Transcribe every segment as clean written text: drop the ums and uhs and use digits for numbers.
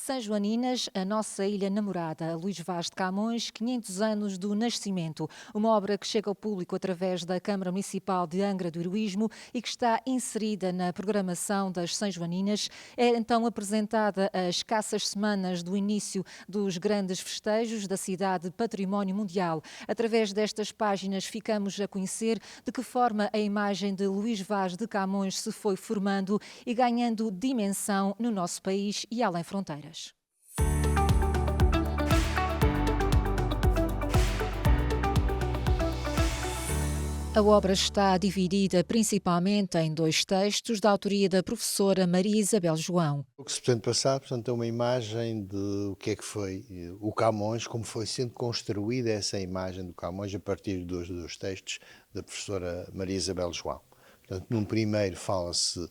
São Joaninas, a nossa ilha namorada, Luís Vaz de Camões, 500 anos do nascimento. Uma obra que chega ao público através da Câmara Municipal de Angra do Heroísmo e que está inserida na programação das São Joaninas. É então apresentada a escassas semanas do início dos grandes festejos da cidade Património Mundial. Através destas páginas ficamos a conhecer de que forma a imagem de Luís Vaz de Camões se foi formando e ganhando dimensão no nosso país e além fronteiras. A obra está dividida principalmente em dois textos da autoria da professora Maria Isabel João. O que se pretende passar, portanto, é uma imagem de o que é que foi o Camões, como foi sendo construída essa imagem do Camões a partir dos textos da professora Maria Isabel João. Portanto, num primeiro fala-se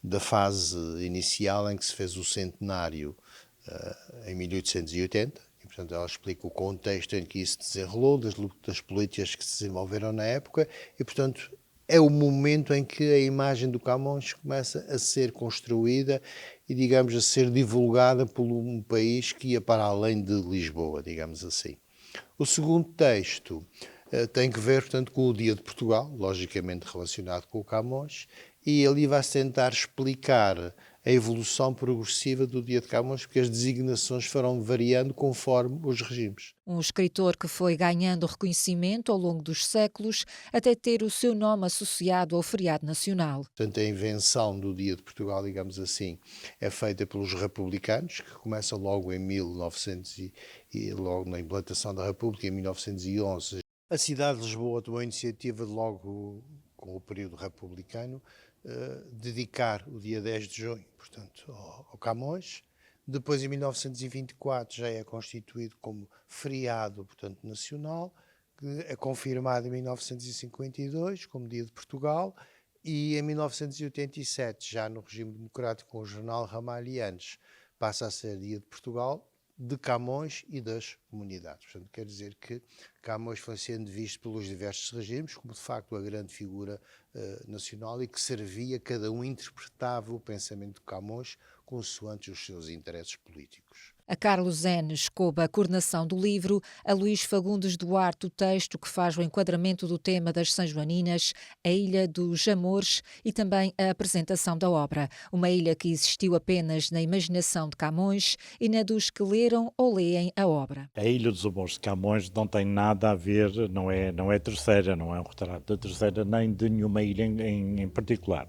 da fase inicial em que se fez o centenário em 1880, e portanto ela explica o contexto em que isso se desenrolou, das lutas políticas que se desenvolveram na época, e portanto é o momento em que a imagem do Camões começa a ser construída e, digamos, a ser divulgada por um país que ia para além de Lisboa, digamos assim. O segundo texto tem que ver, portanto, com o Dia de Portugal, logicamente relacionado com o Camões, e ali vai-se tentar explicar a evolução progressiva do Dia de Camões, porque as designações foram variando conforme os regimes. Um escritor que foi ganhando reconhecimento ao longo dos séculos até ter o seu nome associado ao feriado nacional. Portanto, a invenção do Dia de Portugal, digamos assim, é feita pelos republicanos, que começa logo em 1900 e logo na implantação da República, em 1911. A cidade de Lisboa tomou a iniciativa logo com o período republicano, dedicar o dia 10 de junho, portanto, ao Camões. Depois, em 1924, já é constituído como feriado, portanto, nacional, que é confirmado em 1952 como Dia de Portugal, e em 1987, já no regime democrático com o jornal Ramalhianes, passa a ser Dia de Portugal, de Camões e das comunidades. Portanto, quer dizer que Camões foi sendo visto pelos diversos regimes como, de facto, a grande figura nacional e que servia, cada um interpretava o pensamento de Camões consoante os seus interesses políticos. A Carlos Enes coube a coordenação do livro, a Luís Fagundes Duarte o texto que faz o enquadramento do tema das São Joaninas, a Ilha dos Amores e também a apresentação da obra. Uma ilha que existiu apenas na imaginação de Camões e na dos que leram ou leem a obra. A Ilha dos Amores de Camões não tem nada a ver, não é terceira, não é um retrato da terceira, nem de nenhuma ilha em particular.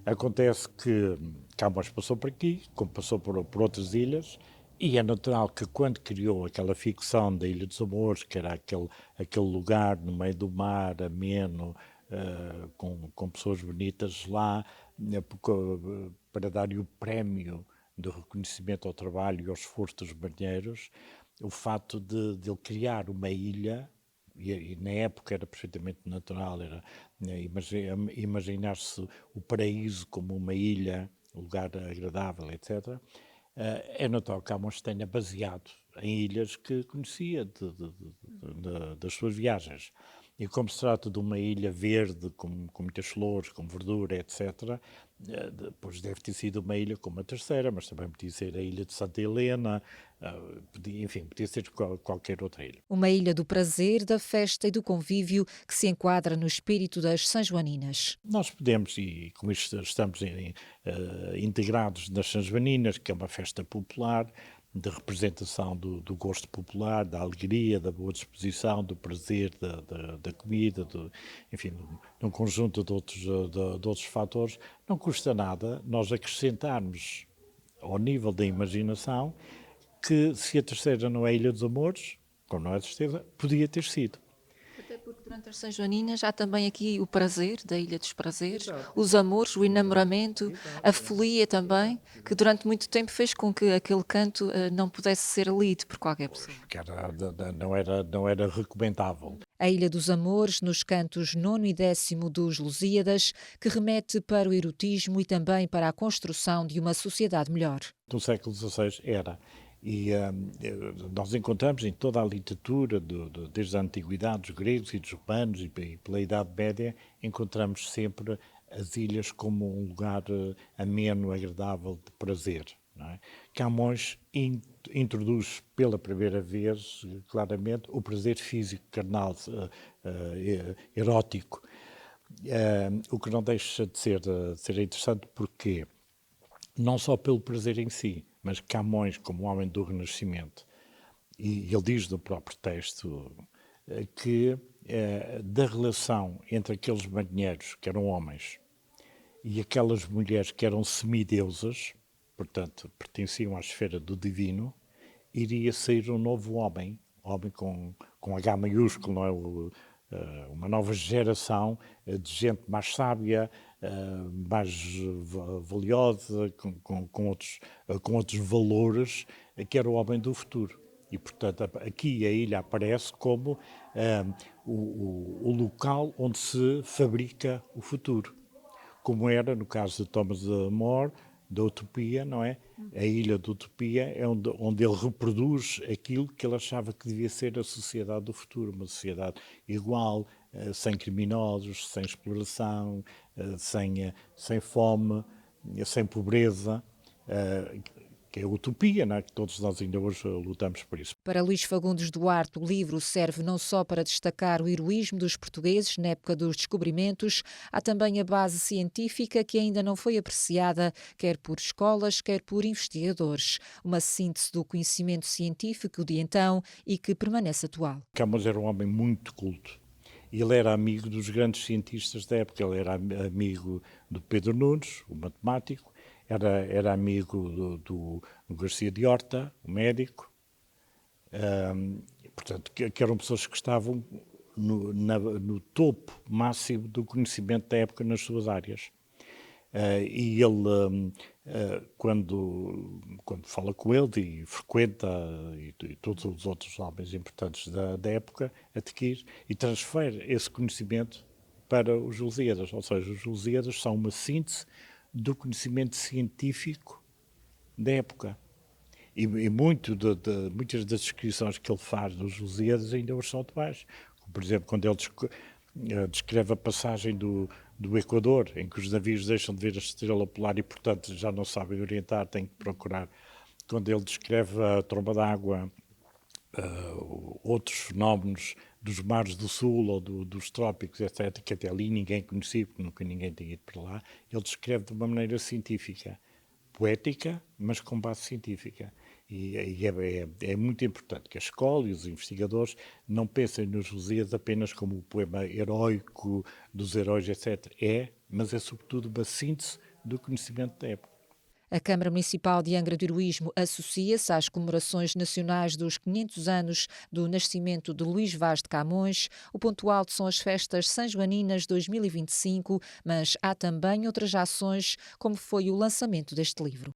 Acontece que Camões passou por aqui, como passou por outras ilhas, e é natural que quando criou aquela ficção da Ilha dos Amores, que era aquele lugar no meio do mar, ameno, com pessoas bonitas lá, para dar-lhe o prémio do reconhecimento ao trabalho e ao esforço dos marinheiros, o fato de ele criar uma ilha, e na época era perfeitamente natural, era imaginar-se o paraíso como uma ilha, um lugar agradável, etc. É natural que Camões tenha baseado em ilhas que conhecia das suas viagens. E como se trata de uma ilha verde, com muitas flores, com verdura, etc., depois deve ter sido uma ilha como a terceira, mas também podia ser a ilha de Santa Helena, podia ser qualquer outra ilha. Uma ilha do prazer, da festa e do convívio que se enquadra no espírito das São Joaninas. Nós podemos, e com isto estamos integrados nas São Joaninas, que é uma festa popular, de representação do gosto popular, da alegria, da boa disposição, do prazer, da comida, enfim, de um conjunto de outros fatores. Não custa nada nós acrescentarmos ao nível da imaginação que se a terceira não é a Ilha dos Amores, como não é a terceira, podia ter sido. Até porque durante as São Joaninas há também aqui o prazer, da Ilha dos Prazeres, Exato. os amores, o enamoramento, a folia também, que durante muito tempo fez com que aquele canto não pudesse ser lido por qualquer pessoa. Porque não era recomendável. A Ilha dos Amores, nos cantos 9º e 10º dos Lusíadas, que remete para o erotismo e também para a construção de uma sociedade melhor. No século XVI era. E nós encontramos em toda a literatura, desde a antiguidade, dos gregos e dos romanos e pela Idade Média, encontramos sempre as ilhas como um lugar ameno, agradável, de prazer. não é? Camões introduz pela primeira vez, claramente, o prazer físico, carnal, erótico, o que não deixa de ser interessante porque, não só pelo prazer em si, mas Camões, como homem do Renascimento, e ele diz no próprio texto que da relação entre aqueles marinheiros que eram homens e aquelas mulheres que eram semideusas, portanto, pertenciam à esfera do divino, iria sair um novo homem, homem com H maiúsculo, não é? Uma nova geração de gente mais sábia, mais valiosa, com outros valores, que era o homem do futuro. E, portanto, aqui a ilha aparece como o local onde se fabrica o futuro, como era no caso de Thomas More, da Utopia, não é? A ilha da Utopia é onde ele reproduz aquilo que ele achava que devia ser a sociedade do futuro, uma sociedade igual, sem criminosos, sem exploração, sem fome, sem pobreza, que é a utopia, não é? Que todos nós ainda hoje lutamos por isso. Para Luís Fagundes Duarte, o livro serve não só para destacar o heroísmo dos portugueses na época dos descobrimentos, há também a base científica que ainda não foi apreciada, quer por escolas, quer por investigadores. Uma síntese do conhecimento científico de então e que permanece atual. Camões era um homem muito culto. Ele era amigo dos grandes cientistas da época. Ele era amigo do Pedro Nunes, o matemático, era amigo do Garcia de Horta, o médico. Portanto, que eram pessoas que estavam no topo máximo do conhecimento da época nas suas áreas. E ele, quando fala com ele e frequenta, e todos os outros homens importantes da época, adquire e transfere esse conhecimento para os Lusíadas. Ou seja, os Lusíadas são uma síntese do conhecimento científico da época. E muitas das descrições que ele faz dos Lusíadas ainda hoje são atuais. Por exemplo, quando ele descreve a passagem do Equador, em que os navios deixam de ver a estrela polar e, portanto, já não sabem orientar, têm que procurar. Quando ele descreve a tromba d'água, outros fenómenos dos mares do sul ou dos trópicos, etc., que até ali ninguém conhecia, porque nunca ninguém tinha ido para lá, ele descreve de uma maneira científica, poética, mas com base científica. E é muito importante que a escola e os investigadores não pensem nos Lusíadas apenas como o poema heróico dos heróis, etc. Mas é sobretudo uma síntese do conhecimento da época. A Câmara Municipal de Angra do Heroísmo associa-se às comemorações nacionais dos 500 anos do nascimento de Luís Vaz de Camões. O ponto alto são as festas São-Joaninas 2025, mas há também outras ações, como foi o lançamento deste livro.